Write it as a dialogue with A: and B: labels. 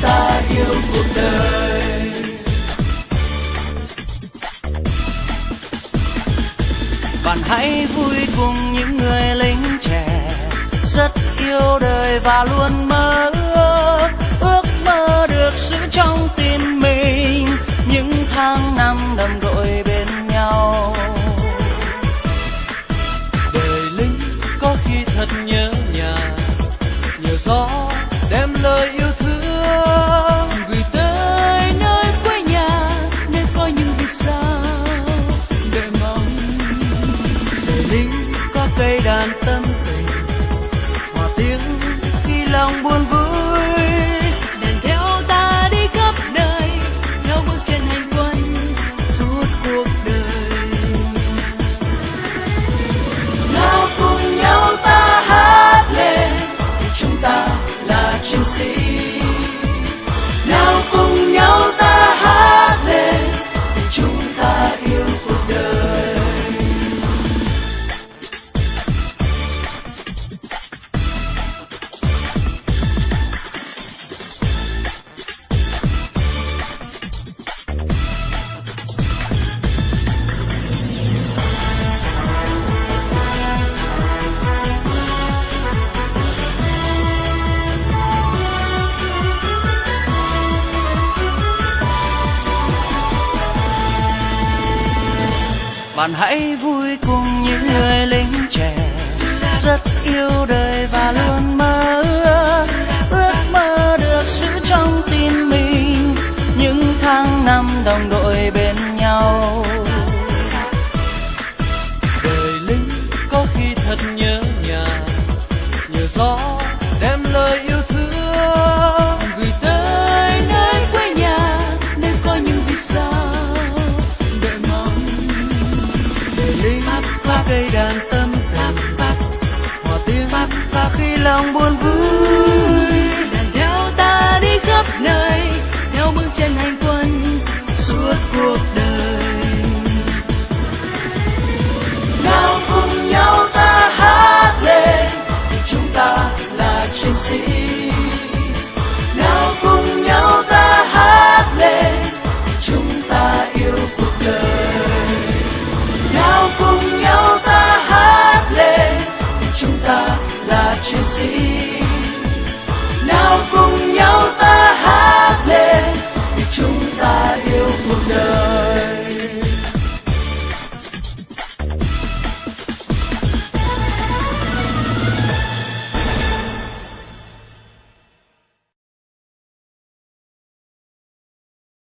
A: ta yêu cuộc đời.
B: Bạn hãy vui cùng những người lính trẻ, rất yêu đời và luôn mơ ước mơ được giữ trong tim mình những tháng năm đầm đội bên nhau.
A: Đời lính có khi thật nhớ nhà, nhờ gió đem lời yêu thương gửi tới nơi quê nhà, nơi có những vì sao để mong. Đời lính có cây đàn tâm tình, hòa tiếng khi lòng buồn vui, đèn theo ta đi khắp nơi, nhau bước trên hành quân suốt cuộc đời. Nào cùng nhau ta hát lên, chúng ta là chiến sĩ. Nào cùng nhau ta hát lên, chúng ta yêu cuộc đời.
B: Bạn hãy vui cùng những người lính trẻ, rất yêu đời và